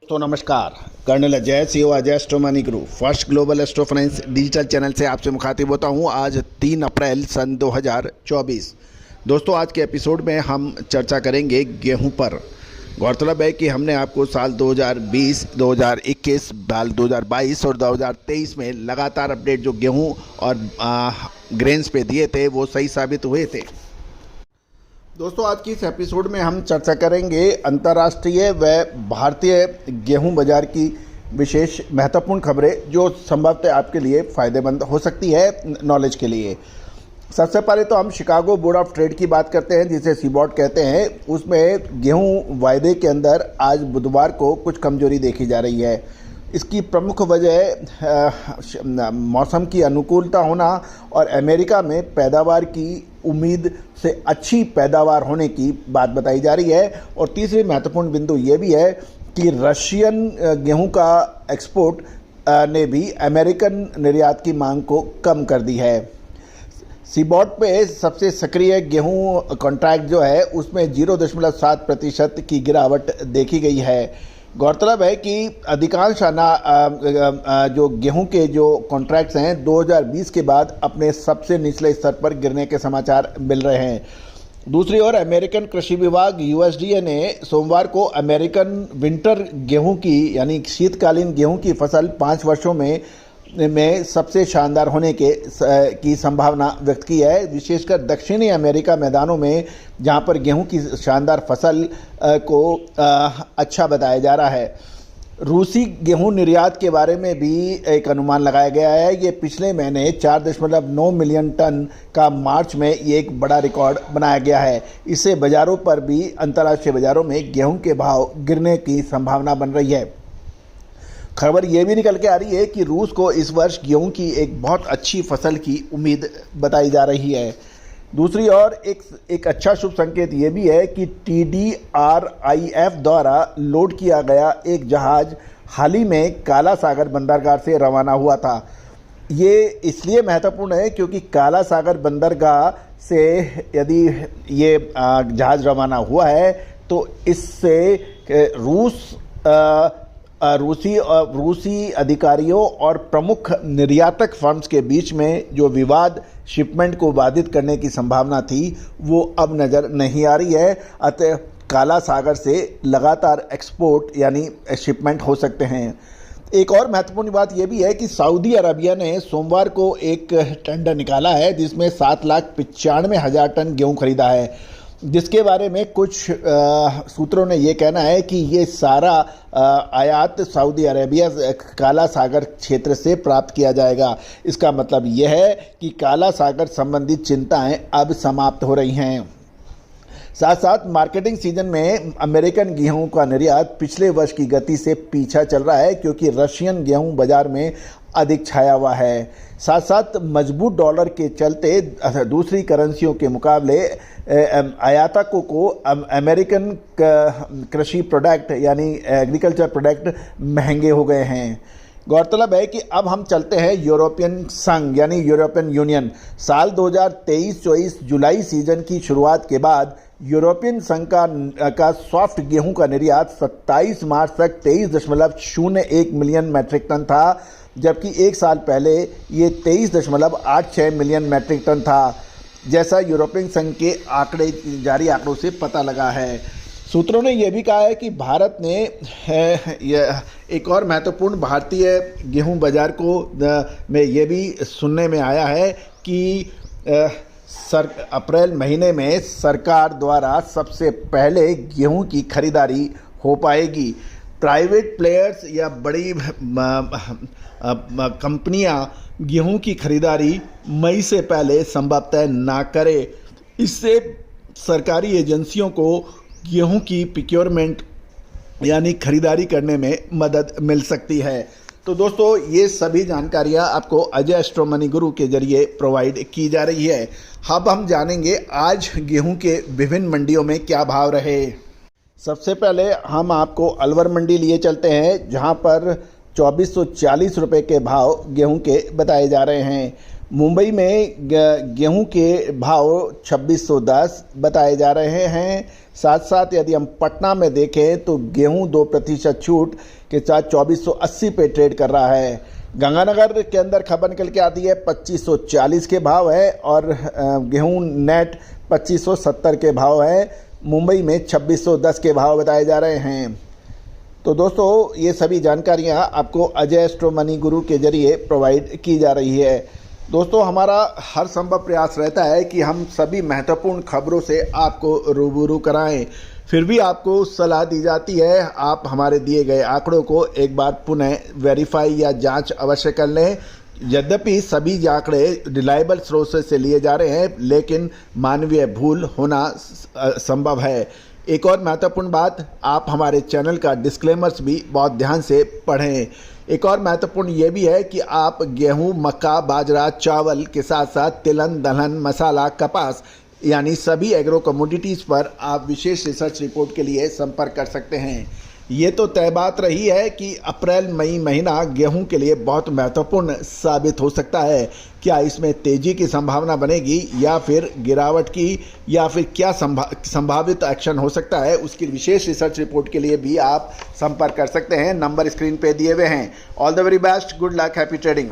दोस्तों नमस्कार। Colonel Ajay CO Ajay astro money guru first global astro finance digital channel से आपसे मुखातिब होता हूं। आज 3 अप्रैल सन 2024। दोस्तों आज के एपिसोड में हम चर्चा करेंगे गेहूं पर। गौरतलब है कि हमने आपको साल 2020, 2021, साल 2022 और 2023 में लगातार अपडेट जो गेहूं और ग्रेन्स पे दिए थे वो सही साबित हुए थे। दोस्तों आज की इस एपिसोड में हम चर्चा करेंगे अंतर्राष्ट्रीय व भारतीय गेहूं बाजार की विशेष महत्वपूर्ण खबरें जो संभवतः आपके लिए फ़ायदेमंद हो सकती है नॉलेज के लिए। सबसे पहले तो हम शिकागो बोर्ड ऑफ ट्रेड की बात करते हैं जिसे सीबॉट कहते हैं। उसमें गेहूं वायदे के अंदर आज बुधवार को कुछ कमजोरी देखी जा रही है। इसकी प्रमुख वजह मौसम की अनुकूलता होना और अमेरिका में पैदावार की उम्मीद से अच्छी पैदावार होने की बात बताई जा रही है। और तीसरी महत्वपूर्ण बिंदु ये भी है कि रशियन गेहूं का एक्सपोर्ट ने भी अमेरिकन निर्यात की मांग को कम कर दी है। सीबॉट पे सबसे सक्रिय गेहूं कॉन्ट्रैक्ट जो है उसमें 0.7% की गिरावट देखी गई है। गौरतलब है कि अधिकांश जो गेहूं के जो कॉन्ट्रैक्ट्स हैं 2020 के बाद अपने सबसे निचले स्तर पर गिरने के समाचार मिल रहे हैं। दूसरी ओर अमेरिकन कृषि विभाग USDA ने सोमवार को अमेरिकन विंटर गेहूं की यानी शीतकालीन गेहूं की फसल 5 वर्षों में सबसे शानदार होने की संभावना व्यक्त की है। विशेषकर दक्षिणी अमेरिका मैदानों में जहां पर गेहूं की शानदार फसल को अच्छा बताया जा रहा है। रूसी गेहूं निर्यात के बारे में भी एक अनुमान लगाया गया है। ये पिछले महीने 4.9 मिलियन टन का मार्च में ये एक बड़ा रिकॉर्ड बनाया गया है। इससे बाज़ारों पर भी अंतर्राष्ट्रीय बाज़ारों में गेहूं के भाव गिरने की संभावना बन रही है। खबर ये भी निकल के आ रही है कि रूस को इस वर्ष गेहूं की एक बहुत अच्छी फसल की उम्मीद बताई जा रही है। दूसरी ओर एक अच्छा शुभ संकेत ये भी है कि TDRIF द्वारा लोड किया गया एक जहाज हाल ही में काला सागर बंदरगाह से रवाना हुआ था। ये इसलिए महत्वपूर्ण है क्योंकि काला सागर बंदरगाह से यदि ये जहाज रवाना हुआ है तो इससे रूसी अधिकारियों और प्रमुख निर्यातक फर्म्स के बीच में जो विवाद शिपमेंट को बाधित करने की संभावना थी वो अब नज़र नहीं आ रही है। अतः काला सागर से लगातार एक्सपोर्ट यानी शिपमेंट हो सकते हैं। एक और महत्वपूर्ण बात यह भी है कि सऊदी अरबिया ने सोमवार को एक टेंडर निकाला है जिसमें 7,95,000 टन गेहूं खरीदा है, जिसके बारे में कुछ सूत्रों ने ये कहना है कि ये सारा आयात सऊदी अरेबिया काला सागर क्षेत्र से प्राप्त किया जाएगा। इसका मतलब यह है कि काला सागर संबंधित चिंताएं अब समाप्त हो रही हैं। साथ साथ मार्केटिंग सीजन में अमेरिकन गेहूं का निर्यात पिछले वर्ष की गति से पीछा चल रहा है क्योंकि रशियन गेहूं बाजार में अधिक छाया हुआ है। साथ साथ मजबूत डॉलर के चलते दूसरी करेंसियों के मुकाबले आयातकों को अमेरिकन कृषि प्रोडक्ट यानी एग्रीकल्चर प्रोडक्ट महंगे हो गए हैं। गौरतलब है कि अब हम चलते हैं यूरोपियन संघ यानी यूरोपियन यूनियन। साल 2023-24 जुलाई सीजन की शुरुआत के बाद यूरोपियन संघ का सॉफ्ट गेहूं का निर्यात 27 मार्च तक 23.01 मिलियन मैट्रिक टन था, जबकि एक साल पहले ये 23.86 मिलियन मैट्रिक टन था, जैसा यूरोपियन संघ के जारी आंकड़ों से पता लगा है। सूत्रों ने यह भी कहा है कि भारत ने एक और महत्वपूर्ण भारतीय गेहूं बाजार में ये भी सुनने में आया है कि अप्रैल महीने में सरकार द्वारा सबसे पहले गेहूं की खरीदारी हो पाएगी। प्राइवेट प्लेयर्स या बड़ी कंपनियां गेहूं की खरीदारी मई से पहले संभवतः ना करें। इससे सरकारी एजेंसियों को गेहूं की प्रोक्योरमेंट यानी खरीदारी करने में मदद मिल सकती है। तो दोस्तों ये सभी जानकारियां आपको अजय एस्ट्रो मनी गुरु के जरिए प्रोवाइड की जा रही है। अब हम जानेंगे आज गेहूं के विभिन्न मंडियों में क्या भाव रहे। सबसे पहले हम आपको अलवर मंडी लिए चलते हैं जहां पर 2440 रुपये के भाव गेहूं के बताए जा रहे हैं। मुंबई में गेहूं के भाव 2610 बताए जा रहे हैं। साथ साथ यदि हम पटना में देखें तो गेहूं 2% छूट के साथ 2480 पे ट्रेड कर रहा है। गंगानगर के अंदर खबर निकल के आती है 2540 के भाव है और गेहूं नेट 2570 के भाव है। मुंबई में 2610 के भाव बताए जा रहे हैं। तो दोस्तों ये सभी जानकारियां आपको अजय एस्ट्रो मनी गुरु के जरिए प्रोवाइड की जा रही है। दोस्तों हमारा हर संभव प्रयास रहता है कि हम सभी महत्वपूर्ण खबरों से आपको रूबरू कराएं। फिर भी आपको सलाह दी जाती है आप हमारे दिए गए आंकड़ों को एक बार पुनः वेरीफाई या जांच अवश्य कर लें। यद्यपि सभी आंकड़े रिलायबल स्रोत से लिए जा रहे हैं, लेकिन मानवीय भूल होना संभव है। एक और महत्वपूर्ण बात, आप हमारे चैनल का डिस्क्लेमर्स भी बहुत ध्यान से पढ़ें। एक और महत्वपूर्ण ये भी है कि आप गेहूं, मक्का, बाजरा, चावल के साथ साथ तिलहन, दलहन, मसाला, कपास यानी सभी एग्रो कमोडिटीज़ पर आप विशेष रिसर्च रिपोर्ट के लिए संपर्क कर सकते हैं। ये तो तय बात रही है कि अप्रैल मई महीना गेहूं के लिए बहुत महत्वपूर्ण साबित हो सकता है। क्या इसमें तेजी की संभावना बनेगी या फिर गिरावट की, या फिर क्या संभावित एक्शन हो सकता है, उसकी विशेष रिसर्च रिपोर्ट के लिए भी आप संपर्क कर सकते हैं। नंबर स्क्रीन पे दिए हुए हैं। All the very best, good luck, happy trading.